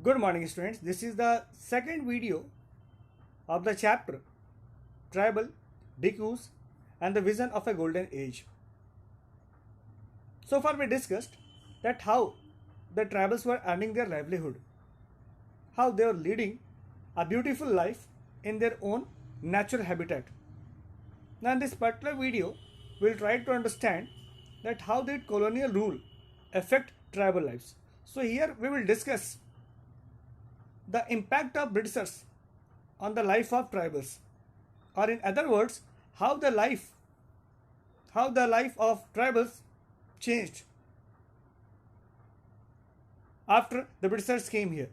Good morning, students. This is the second video of the chapter Tribal, Decues, and the Vision of a Golden Age. So far, we discussed that how the tribals were earning their livelihood, how they were leading a beautiful life in their own natural habitat. Now, in this particular video, we'll try to understand that how did colonial rule affect tribal lives. So here we will discuss the impact of Britishers on the life of tribals, or in other words, how the life of tribals changed after the Britishers came here.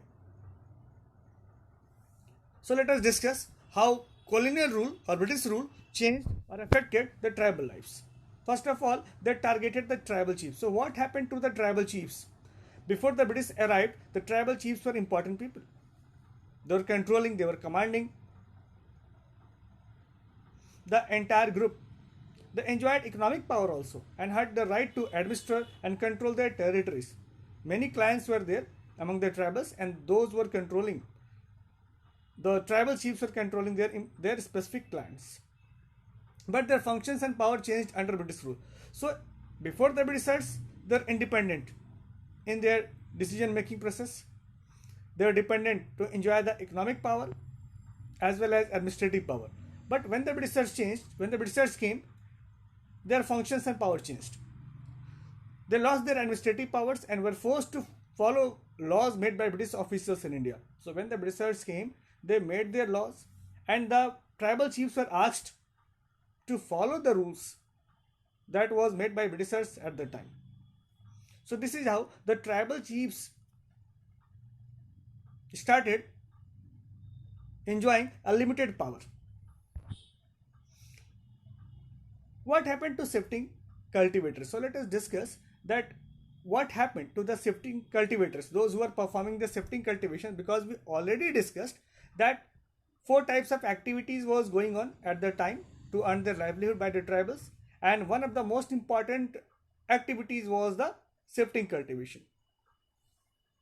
So let us discuss how colonial rule or British rule changed or affected the tribal lives. First of all, they targeted the tribal chiefs. So what happened to the tribal chiefs? Before the British arrived, the tribal chiefs were important people. They were controlling, they were commanding the entire group. They enjoyed economic power also and had the right to administer and control their territories. Many clans were there among the tribals, and those were controlling. The tribal chiefs were controlling their specific clans. But their functions and power changed under British rule. So before the Britishers, they're independent in their decision making process. They were dependent to enjoy the economic power as well as administrative power. But when the Britishers came, their functions and power changed. They lost their administrative powers and were forced to follow laws made by British officials in India. So when the Britishers came, they made their laws, and the tribal chiefs were asked to follow the rules that was made by Britishers at the time. So this is how the tribal chiefs started enjoying unlimited power. What happened to shifting cultivators? So let us discuss that what happened to the shifting cultivators, those who are performing the shifting cultivation, because we already discussed that four types of activities was going on at the time to earn their livelihood by the tribals, and one of the most important activities was the shifting cultivation.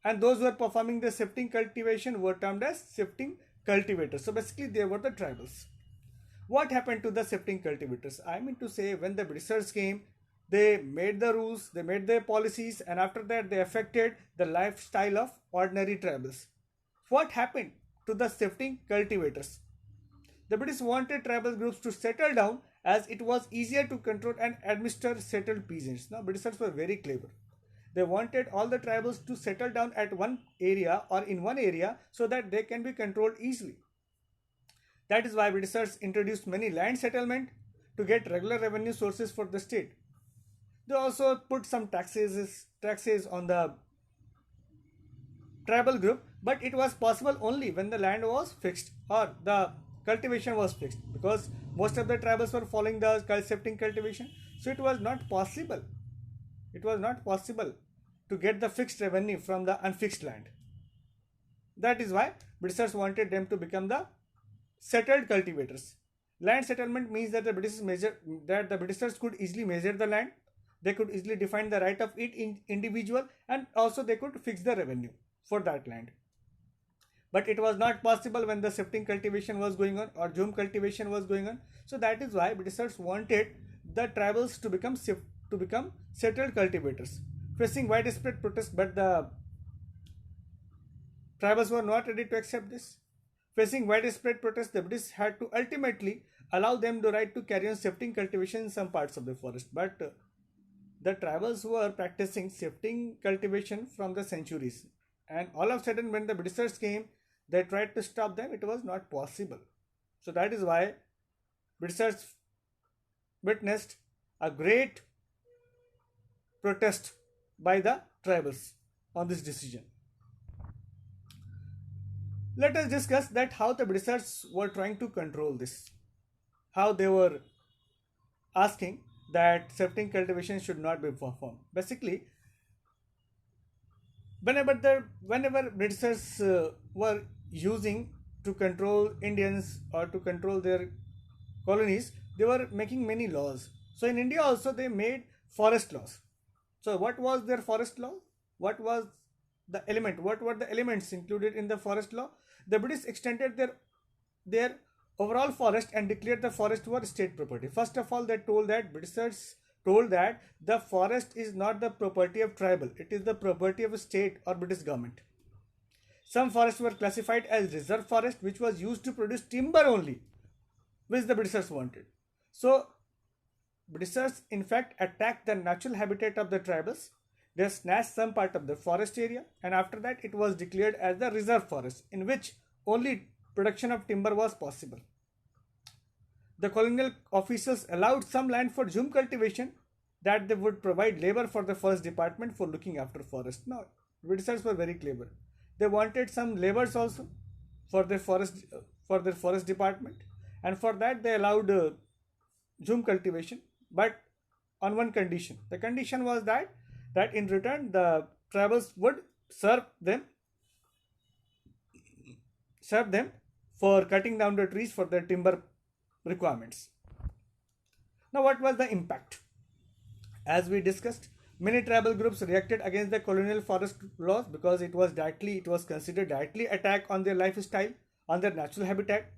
And those who are performing the shifting cultivation were termed as shifting cultivators. So basically they were the tribals. What happened to the shifting cultivators? I mean to say, when the Britishers came, they made the rules, they made their policies, and after that they affected the lifestyle of ordinary tribals. What happened to the shifting cultivators? The British wanted tribal groups to settle down as it was easier to control and administer settled peasants. Now Britishers were very clever. They wanted all the tribals to settle down at one area or in one area so that they can be controlled easily. That is why Britishers introduced many land settlement to get regular revenue sources for the state. They also put some taxes on the tribal group, but it was possible only when the land was fixed or the cultivation was fixed, because most of the tribals were following the shifting cultivation. So it was not possible. It was not possible to get the fixed revenue from the unfixed land. That is why Britishers wanted them to become the settled cultivators. Land settlement means that the Britishers could easily measure the land, they could easily define the right of each individual, and also they could fix the revenue for that land. But it was not possible when the shifting cultivation was going on or jhum cultivation was going on. So that is why Britishers wanted the tribals to become settled cultivators, facing widespread protest, but the tribals were not ready to accept this. Facing widespread protest, the British had to ultimately allow them the right to carry on shifting cultivation in some parts of the forest. But the tribals were practicing shifting cultivation from the centuries, and all of a sudden when the Britishers came, they tried to stop them. It was not possible. So that is why Britishers witnessed a great protest by the tribals on this decision. Let us discuss that how the Britishers were trying to control this, how they were asking that shifting cultivation should not be performed. Basically, whenever Britishers were using to control Indians or to control their colonies, they were making many laws. So in India also they made forest laws. So what was their forest law? What was the element. What were the elements included in the forest law? The British extended their overall forest and declared the forest were state property. First of all, they told that Britishers told that the forest is not the property of tribal, it is the property of a state or British government. Some forests were classified as reserve forest, which was used to produce timber only, which the Britishers wanted. So Britishers in fact attacked the natural habitat of the tribals. They snatched some part of the forest area, and after that it was declared as the reserve forest, in which only production of timber was possible. The colonial officials allowed some land for jhum cultivation, that they would provide labor for the forest department for looking after forest. Now, Britishers were very clever. They wanted some laborers also for their forest department, and for that they allowed jhum cultivation, but on one condition. The condition was that in return the tribals would serve them for cutting down the trees for their timber requirements. Now, what was the impact? As we discussed, many tribal groups reacted against the colonial forest laws because it was considered directly attack on their lifestyle, on their natural habitat.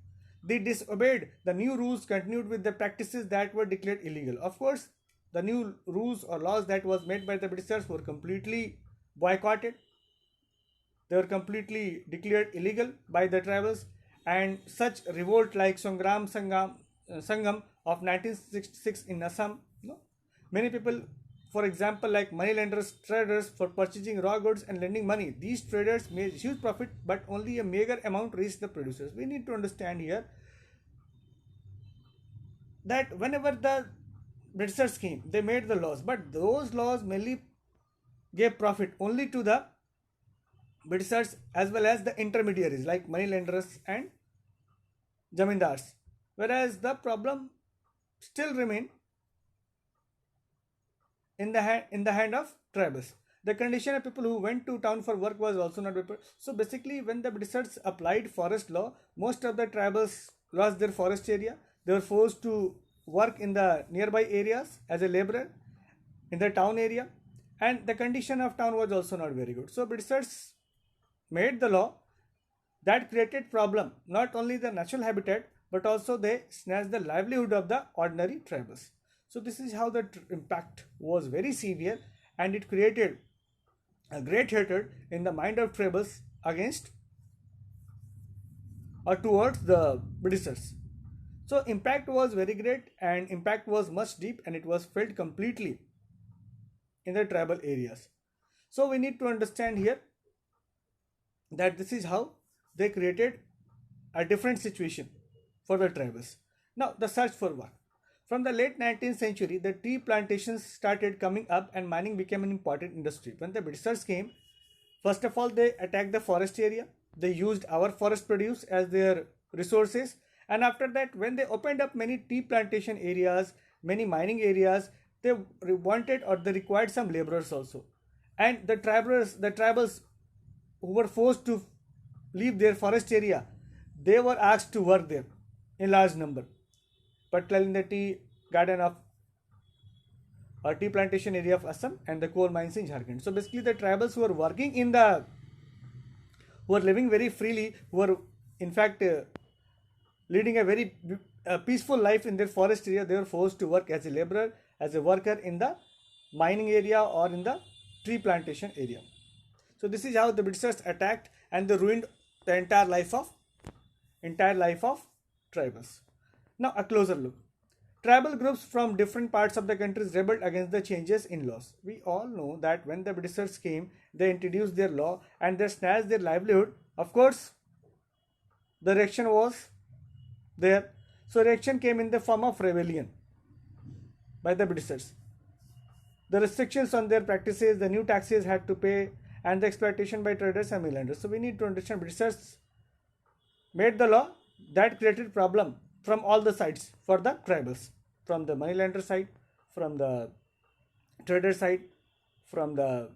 They disobeyed the new rules, continued with the practices that were declared illegal. Of course, the new rules or laws that was made by the Britishers were completely boycotted. They were completely declared illegal by the tribals, and such revolt like Sangam of 1966 in Assam. Many people, for example, like moneylenders, traders for purchasing raw goods and lending money. These traders made huge profit, but only a meager amount reached the producers. We need to understand here that whenever the Britishers came, they made the laws, but those laws mainly gave profit only to the Britishers as well as the intermediaries like moneylenders and zamindars. Whereas the problem still remained in the hand of tribals. The condition of people who went to town for work was also not better. So basically, when the Britishers applied forest law, most of the tribals lost their forest area. They were forced to work in the nearby areas as a laborer in the town area, and the condition of town was also not very good. So Britishers made the law that created problem not only the natural habitat, but also they snatched the livelihood of the ordinary tribals. So this is how the impact was very severe, and it created a great hatred in the mind of tribals against or towards the Britishers. So impact was very great, and impact was much deep, and it was felt completely in the tribal areas. So we need to understand here that this is how they created a different situation for the tribals. Now, the search for work. From the late 19th century, the tea plantations started coming up and mining became an important industry. When the Britishers came, first of all, they attacked the forest area. They used our forest produce as their resources. And after that, when they opened up many tea plantation areas, many mining areas, they wanted or they required some laborers also. And the tribals who were forced to leave their forest area, they were asked to work there in large number, particularly in the tea garden of or tea plantation area of Assam and the coal mines in Jharkhand. So basically, the tribals who were living very freely, who were in fact leading a very peaceful life in their forest area, they were forced to work as a laborer, as a worker in the mining area or in the tree plantation area. So this is how the Britishers attacked and they ruined the entire life of tribals. Now a closer look. Tribal groups from different parts of the country rebelled against the changes in laws. We all know that when the Britishers came, they introduced their law and they snatched their livelihood. Of course, the reaction was there. So reaction came in the form of rebellion by the Britishers. The restrictions on their practices, the new taxes had to pay, and the exploitation by traders and milliners. So we need to understand Britishers made the law that created problem from all the sides for the tribals, from the moneylender side, from the trader side, from the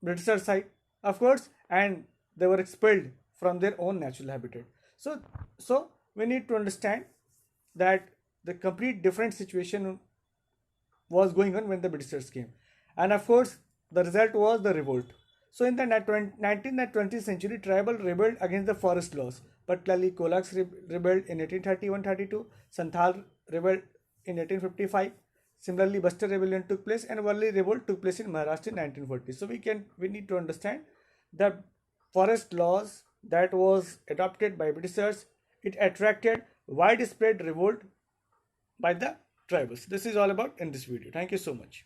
Britisher side, of course, and they were expelled from their own natural habitat. So we need to understand that the complete different situation was going on when the Britishers came, and of course the result was the revolt. So in the 19th and 20th century, tribal rebelled against the forest laws. Particularly, Kolaks rebelled in 1831-32, Santhal rebelled in 1855. Similarly, Bastar rebellion took place and Warli revolt took place in Maharashtra in 1940. So we need to understand the forest laws that was adopted by Britishers. It attracted widespread revolt by the tribals. This is all about in this video. Thank you so much.